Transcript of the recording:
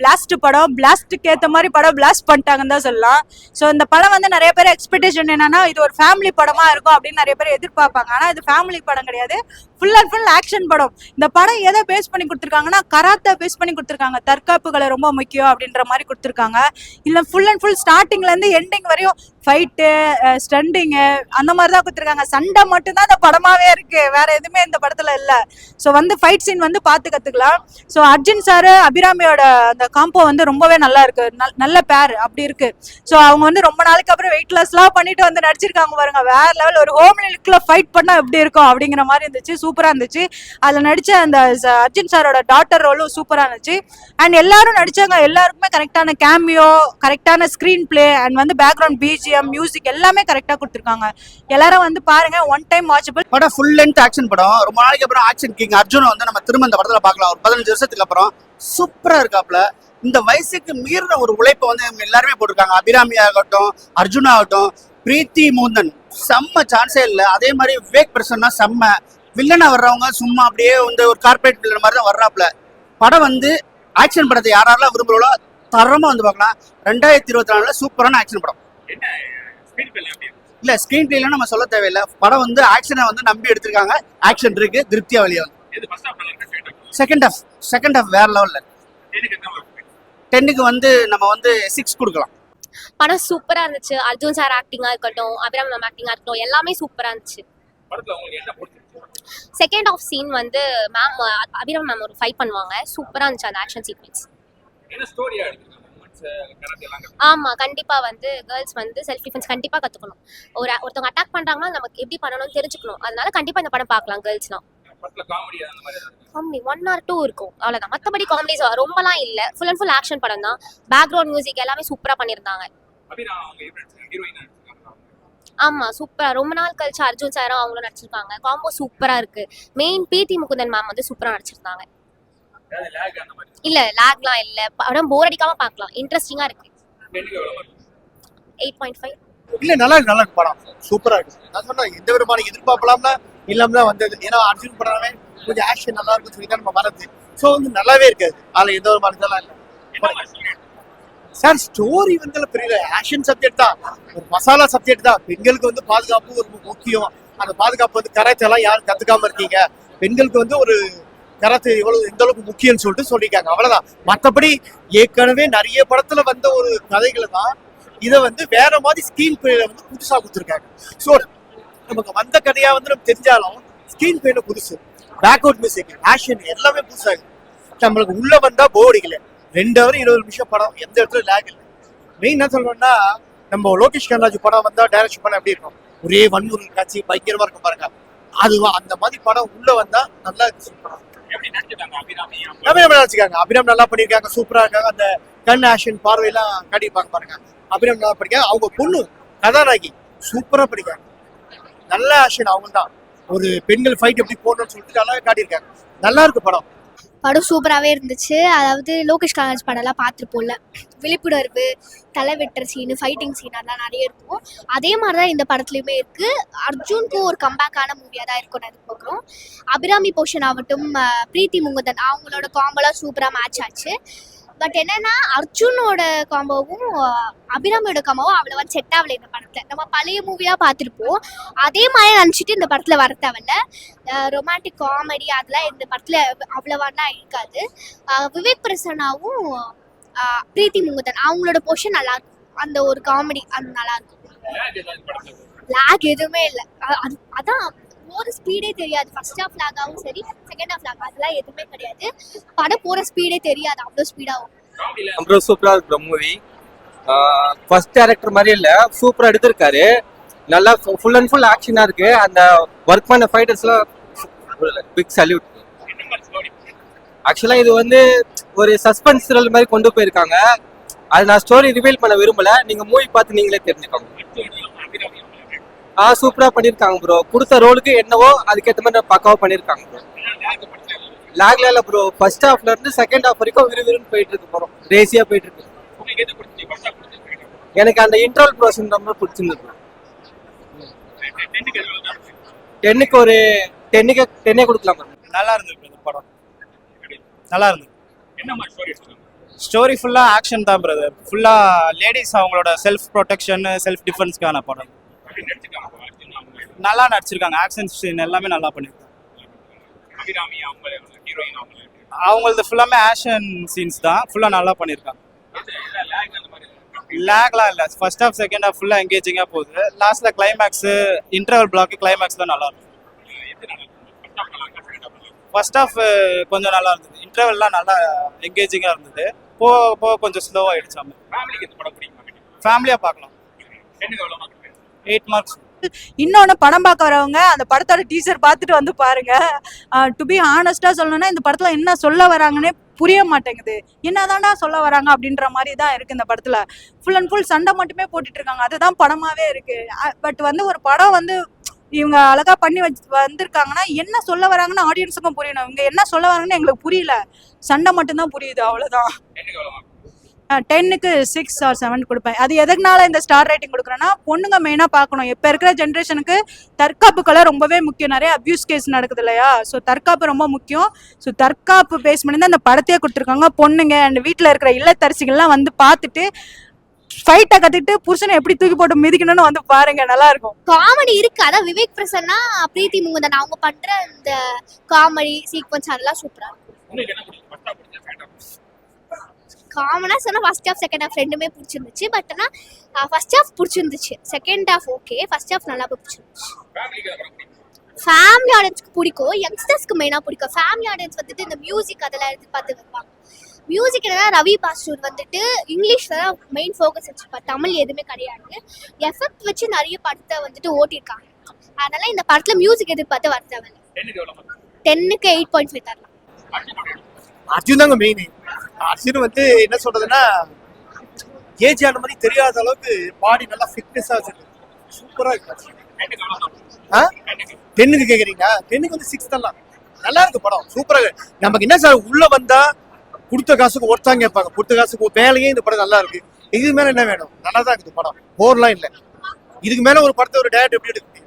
Blast படம், பிளாஸ்ட்டுக்கு ஏற்ற மாதிரி படம் பிளாஸ்ட் பண்ணிட்டாங்கன்னு தான் சொல்லலாம். ஸோ இந்த படம் வந்து நிறைய பேர் எக்ஸ்பெக்டேஷன் என்னன்னா இது ஒரு ஃபேமிலி படமா இருக்கும் அப்படின்னு நிறைய பேர் எதிர்பார்ப்பாங்க. ஆனால் இது ஃபேமிலி படம் கிடையாது, ஃபுல் அண்ட் ஃபுல் ஆக்ஷன் படம். இந்த படம் எதை பேஸ் பண்ணி கொடுத்துருக்காங்கன்னா கராத்தே பேஸ் பண்ணி கொடுத்துருக்காங்க. தற்காப்புகளை ரொம்ப முக்கியம் அப்படின்ற மாதிரி கொடுத்துருக்காங்க. இல்லை ஃபுல் அண்ட் ஃபுல் ஸ்டார்டிங்லேருந்து எண்டிங் வரையும் ஃபைட்டு, ஸ்டண்டிங்கு அந்த மாதிரி தான் கொடுத்துருக்காங்க. சண்டை மட்டும்தான் இந்த படமாவே இருக்கு, வேற எதுவுமே இந்த படத்துல இல்லை. ஸோ வந்து ஃபைட் சீன் வந்து பார்த்து கற்றுக்கலாம். ஸோ அர்ஜுன் சார் அபிராமியோட அந்த காம்போ வந்து ரொம்பவே நல்லா இருக்கு, நல்ல பேர் அப்படி இருக்கு. ஸோ அவங்க வந்து ரொம்ப நாளைக்கு அப்புறம் வெயிட் லாஸ்லாம் பண்ணிட்டு வந்து நடிச்சிருக்காங்க பாருங்க, வேற லெவல். ஒரு ஹோம்லி லுக்ல ஃபைட் பண்ணா எப்படி இருக்கும் அப்படிங்கிற மாதிரி இருந்துச்சு, சூப்பரா இருந்துச்சு. அதில் நடிச்ச அந்த அர்ஜுன் சாரோட டாட்டர் ரோலும் சூப்பரா இருந்துச்சு. அண்ட் எல்லாரும் நடிச்சாங்க, எல்லாருக்குமே கரெக்டான கேமியோ, கரெக்டான ஸ்கிரீன் பிளே அண்ட் வந்து பேக்ரவுண்ட் பிஜிஎம், மியூசிக் எல்லாமே கரெக்டா கொடுத்துருக்காங்க. எல்லாரும் வந்து பாருங்க, ஒன் டைம் வாட்சபிள் படம். ஃபுல் லென்த் ஆக்ஷன் படம். ரொம்ப நாளைக்கு அப்புறம் ஆக்ஷன் கிங் அர்ஜுன் வந்து நம்ம திரும்ப இந்த படத்துல பார்க்கலாம். ஒரு 15 வருஷத்துக்கு அப்புறம் சூப்பரா இருக்காப்ல. இந்த வயசுக்கு மீறின ஒரு உழைப்பை வந்து இவங்க எல்லாருமே போட்டிருக்காங்க. அபிராமி ஆகட்டும், அர்ஜுன் ஆகட்டும், பிரீத்தி மூந்தன் செம்ம சான்ஸே இல்லை. அதே மாதிரி விவேக் பிரசன்னா செம்ம. வில்லனா வர்றவங்க சும்மா அப்படியே வந்து ஒரு கார்பரேட் வில்லன் மாதிரி தான் வர்றாப்ல. படம் வந்து ஆக்ஷன் படத்தை யாரெல்லாம் விரும்புகிறோளோ தரமா வந்து பார்க்கலாம். 2024 சூப்பரான ஆக்ஷன் படம். இல்ல ஸ்கிரீன் பிளேல நம்ம சொல்ல தேவையில்லை. படம் வந்து ஆக்ஷனை வந்து நம்பி எடுத்திருக்காங்க. ஆக்ஷன் இருக்கு, திருப்தியா வெளியே வந்து. செகண்ட் ஹாஃப் வேற லெவல்ல. 10க்கு வந்து நம்ம வந்து 6 கொடுக்கலாம். படம் சூப்பரா இருந்துச்சு. அர்ஜுன் சார் ஆக்டிங்கா இருக்கட்டும், அபிராமி மேம் ஆக்டிங்கா இருக்கட்டும், எல்லாமே சூப்பரா இருந்துச்சு. செகண்ட் ஆஃப் சீன் வந்து மேம் அபிராமி மேம் ஒரு ஃபைட் பண்ணுவாங்க, சூப்பரா இருந்துச்சு அந்த ஆக்ஷன் சீக்வென்ஸ். ஆமா, கண்டிப்பா வந்து கேர்ள்ஸ் வந்து செல்ஃப் டிஃபென்ஸ் கண்டிப்பா கத்துக்கணும். ஒருத்தவங்க அட்டாக் பண்றாங்கன்னா நமக்கு எப்படி பண்ணணும்னு தெரிஞ்சுக்கணும். அதனால கண்டிப்பா இந்த படம் பார்க்கலாம் கேர்ள்ஸ்லாம். காமெடி 1 or 2 இருக்கும், அவ்வளவுதான். மத்தபடி காமெடிஸ் ரொம்பலாம் இல்ல, ஃபுல் அண்ட் ஃபுல் ஆக்ஷன் படம் தான். பேக்ரவுண்ட் மியூசிக் எல்லாமே சூப்பரா பண்ணிருந்தாங்க. ஆமா, சூப்பரா. ரொம்ப நாள் கழிச்சு அர்ஜுன் சாரும் அவங்களும் நடிச்சிருக்காங்க. காம்போ சூப்பரா இருக்கு. மெயின் பிரீத்தி முகுந்தன் மேம் வந்து சூப்பரா நடிச்சிருந்தாங்க. இல்ல லாக்லாம் இல்ல, படம் போர் அடிக்காம பார்க்கலாம், இன்ட்ரெஸ்டிங்கா இருக்கு. 8.5. இல்ல நல்லா இருக்கு படம், சூப்பரா இருக்கு. நான் சொன்னா எந்த விதமான எதிர்பார்ப்பலாம்னா இல்லாம தான் வந்தது. ஏன்னா அர்ஜுன் படமே கொஞ்சம் ஆக்ஷன் நல்லா இருக்குன்னு சொல்லி தான் நம்ம வரது. ஸோ வந்து நல்லாவே இருக்காது, அதுல எந்த ஒரு மாதிரி இதெல்லாம் இல்லை சார். ஸ்டோரி வந்து பெரிய ஆக்ஷன் சப்ஜெக்ட் தான், ஒரு மசாலா சப்ஜெக்ட் தான். பெண்களுக்கு வந்து பாதுகாப்பு ஒரு முக்கியம். அந்த பாதுகாப்பு வந்து கராத்தே எல்லாம் யாரும் கத்துக்காம இருக்கீங்க, பெண்களுக்கு வந்து ஒரு கராத்தே எவ்வளவு எந்த அளவுக்கு முக்கியம்னு சொல்லிட்டு சொல்லியிருக்காங்க, அவ்வளவுதான். மற்றபடி ஏற்கனவே நிறைய படத்துல வந்த ஒரு கதைகளை தான் இதை வந்து வேற மாதிரி ஸ்கிரீன் பிளேல வந்து புதுசா கொடுத்துருக்காங்க. ஸோ நமக்கு வந்த கதையா வந்து நம்ம தெரிஞ்சாலும் ஸ்கிரீன் பிளேல புதுசு, பேக்அவுட் மியூசிக், ஆக்ஷன் எல்லாமே புதுசாக நம்மளுக்கு உள்ள வந்தா போர் அடிக்கல. 2 hour 20 நிமிஷம் படம், எந்த இடத்துல லேக் இல்லை. மெயின் என்ன சொல்லணும்னா, நம்ம லோகேஷ் கனராஜ் படம் வந்தா டைரக்ஷன் பண்ண எப்படி இருக்கும், ஒரே வன்முறை காட்சி பயங்கரமா இருக்கும் பாருங்க. அதுவா அந்த மாதிரி படம் உள்ள வந்தா நல்லா இருக்கு. நடிச்சிருக்காங்க, அபிராம் நல்லா பண்ணிருக்காங்க, சூப்பரா இருக்காங்க. அந்த கண் ஆக்ஷன் பார்வையெல்லாம் காட்டியிருப்பாங்க பாருங்க. அபிராம் நல்லா படிக்காங்க, அவங்க பொண்ணு கதாநாயகி சூப்பரா படிக்காங்க, நல்ல ஆக்ஷன். அவங்க தான் ஒரு பெண்கள் ஃபைட் எப்படி போடணும்னு சொல்லிட்டு நல்லா காட்டியிருக்காங்க. நல்லா இருக்கு படம். படம் சூப்பராகவே இருந்துச்சு. அதாவது லோகேஷ் கனராஜ் படம்லாம் பார்த்துருப்போம்ல, விழிப்புணர்வு, தலை வெட்டுற சீனு, ஃபைட்டிங் சீன் அதெல்லாம் நிறைய இருக்கும். அதே மாதிரி தான் இந்த படத்துலையுமே இருக்குது. அர்ஜுனுக்கும் ஒரு கம்பேக்கான மூவியாக தான் இருக்கும்னு எதிர்பார்க்குறோம். அபிராமி போர்ஷன் ஆகட்டும், பிரீத்தி முகுந்தன் அவங்களோட காம்போலாம் சூப்பராக மேட்ச் ஆச்சு. பட் என்னன்னா அர்ஜுனோட காம்போவும் அபிராமியோட காம்போவும் அவ்வளவா செட் ஆகலை இந்த படத்துல. நம்ம பழைய மூவியா பார்த்துருப்போம், அதே மாதிரி நினச்சிட்டு இந்த படத்துல வர தேவையில்ல. ரொமான்டிக் காமெடி அதெல்லாம் இந்த படத்துல அவ்வளவாலாம் இருக்காது. விவேக் பிரசன்னாவும் பிரீத்தி முகுந்தன் அவங்களோட போர்ஷன் நல்லா இருக்கும், அந்த ஒரு காமெடி அது நல்லா இருக்கும். லாக் எதுவுமே இல்லை, அதான் போற ஸ்பீடே தெரியாது. ஃபர்ஸ்ட் ஹாஃப் லாகாவும் சரி, செகண்ட் ஹாஃப் லாக் அதெல்லாம் எதுவுமே கிடையாது. படம் போற ஸ்பீடே தெரியாது, அவ்வளோ ஸ்பீடாகும். அப்புறம் சூப்பரா இருக்கு மூவி. ஃபர்ஸ்ட் டைரக்டர் மாதிரி இல்ல, சூப்பரா எடுத்திருக்காரு. நல்லா ஃபுல் அண்ட் ஃபுல் ஆக்ஷனா இருக்கு. அந்த ஒர்க் பண்ண ஃபைட்டர்ஸ்லாம் பிக் சல்யூட். ஆக்சுவலா இது வந்து ஒரு சஸ்பென்ஸ் த்ரில் மாதிரி கொண்டு போயிருக்காங்க. அது நான் ஸ்டோரி ரிவீல் பண்ண விரும்பல, நீங்க மூவி பார்த்து நீங்களே தெரிஞ்சுக்கோங்க. சூப்பரா பண்ணிருக்காங்க ப்ரோ. கொடுத்த ரோலுக்கு என்னவோ அதுக்கேற்ற மாதிரி பக்காவா பண்ணிருக்காங்க ப்ரோ. லாக்ல இல்ல ப்ரோ, ஃபர்ஸ்ட் ஹாஃப்ல இருந்து செகண்ட் ஹாஃப் வரைக்கும் விறுவிறுன்னு போயிட்டு இருக்கு ப்ரோ, ரேசியா போயிட்டு இருக்கு. எனக்கு அந்த இன்டர்வல் ப்ரோசன் ரொம்ப பிடிச்சிருந்தது. 10க்கு ஒரு 10 கொடுக்கலாம் ப்ரோ. நல்லா இருந்தது படம், நல்லா இருந்தது. ஸ்டோரி ஃபுல்லா ஆக்ஷன் தான் பிரதர். ஃபுல்லா லேடிஸ் அவங்களோட செல்ஃப் ப்ரொடெக்ஷன், செல்ஃப் டிஃபென்ஸ்க்கான படம். நல்லா நடிச்சிருக்காங்க. ஆக்ஷன் சீன் எல்லாமே நல்லா பண்ணிருக்காங்க. அவங்களது ஃபுல்லாமே ஆக்ஷன் சீன்ஸ் தான். ஃபுல்லா நல்லா பண்ணிருக்காங்க. லேக்லாம் இல்லை. ஃபர்ஸ்ட் ஹாஃப் செகண்ட் ஹாஃப் ஃபுல்லா எங்கேஜிங்கா போகுது. லாஸ்ட்ல கிளைமேக்ஸ், இன்டர்வல் பிளாக், கிளைமேக்ஸ் தான் நல்லா இருக்கும். ஃபர்ஸ்ட் ஹாஃப் கொஞ்சம் நல்லா இருந்தது. இன்டர்வல்லாம் நல்லா எங்கேஜிங்கா இருந்தது. போக கொஞ்சம் ஸ்லோவா ஆயிடுச்சு. ஃபேமிலியா பார்க்கலாம். 8 மார்க்ஸ். இன்னொன்னு படம் பார்க்க வரவங்க அந்த படத்தோட டீசர் பார்த்துட்டு வந்து பாருங்க. டு பி ஆனஸ்டா சொல்லணும்னா இந்த படத்துல என்ன சொல்ல வராங்கன்னே புரிய மாட்டேங்குது. என்னதான்டா சொல்ல வராங்க அப்படின்ற மாதிரி தான் இருக்கு இந்த படத்துல. ஃபுல் அண்ட் ஃபுல் சண்டை மட்டுமே போட்டுட்டு இருக்காங்க. அதுதான் படமாவே இருக்கு. பட் வந்து ஒரு படம் வந்து இவங்க அழகா பண்ணி வந்திருக்காங்கன்னா என்ன சொல்ல வராங்கன்னு ஆடியன்ஸுக்கும் புரியணும். இவங்க என்ன சொல்ல வராங்கன்னு எங்களுக்கு புரியல. சண்டை மட்டும்தான் புரியுது, அவ்வளவுதான். 10க்கு 6 or 7 கொடுப்பேன். அது எதனால இந்த ஸ்டார் ரேட்டிங் கொடுக்குறேன்னா, பொண்ணுங்க மெயினா பார்க்கணும். இப்ப இருக்கிற ஜென்ரேஷனுக்கு தற்காப்புக்கெல்லாம் ரொம்பவே முக்கியம். நிறைய அபியூஸ் கேஸ் நடக்குது இல்லையா? ஸோ தற்காப்பு ரொம்ப முக்கியம். ஸோ தற்காப்பு பேஸ் பண்ணி தான் அந்த படத்தையே கொடுத்துருக்காங்க. பொண்ணுங்க அண்ட் வீட்டில் இருக்கிற இல்லத்தரசிகள்லாம் வந்து பார்த்துட்டு ஃபைட்டை கத்துட்டு புருஷனை எப்படி தூக்கி போட்டு மிதிக்கணும்னு வந்து பாருங்க, நல்லா இருக்கும். காமெடி இருக்கு. அதான் விவேக் பிரசன்னா, பிரீத்தி முகுந்தன் அவங்க பண்ற இந்த காமெடி சீக்வன்ஸ் அதெல்லாம் சூப்பரா இருக்கும். காமனா சொன்னா ஃபர்ஸ்ட் ஹாஃப் செகண்ட் ஹாஃப் ரெண்டுமே பிடிச்சிருந்துச்சு. பட் ஆனா ஃபர்ஸ்ட் ஹாஃப் பிடிச்சிருந்துச்சு, second half okay, first half நல்லா பிடிச்சிருந்துச்சு. ஃபேமிலி ஆடியன்ஸ்க்கு பிடிக்கும், யங்ஸ்டர்ஸ்க்கு மெயினா பிடிக்கும். ஃபேமிலி ஆடியன்ஸ் வந்துட்டு இந்த மியூசிக் அதெல்லாம் எடுத்து பார்த்து வருவாங்க. மியூசிக் என்னன்னா ரவி பாஸ்டூர் வந்துட்டு இங்கிலீஷ்ல தான் மெயின் ஃபோக்கஸ் வச்சிருப்பார், தமிழ் எதுவுமே கிடையாது. எஃபெக்ட் வச்சு நிறைய படத்தை வந்துட்டு ஓட்டியிருக்காங்க. அதனால இந்த படத்துல மியூசிக் எதிர்பார்த்து வர தேவையில்லை. 10க்கு 8.5 தரலாம். அர்ஜுன் தாங்க மெயின். அர்ஜுன் வந்து என்ன சொல்றதுன்னா, ஏஜ் ஆன மாதிரி தெரியாத அளவுக்கு பாடி நல்லா ஃபிட்னஸா வச்சிருக்கு. சூப்பரா இருக்கு. 10க்கு கேக்குறீங்களா? 10க்கு வந்து 6 தரலாம். நல்லா இருக்கு படம், சூப்பரா இருக்கு. நமக்கு என்ன சார், உள்ள வந்தா கொடுத்த காசுக்கு ஒருத்தாங்க கேட்பாங்க. கொடுத்த காசுக்கு வேலையே இந்த படம் நல்லா இருக்கு. இதுக்கு மேல என்ன வேணும்? நல்லா தான் இருக்குது படம், போர்லாம் இல்லை. இதுக்கு மேல ஒரு படத்தை ஒரு டேரக்டர் எப்படி எடுக்க முடியும்?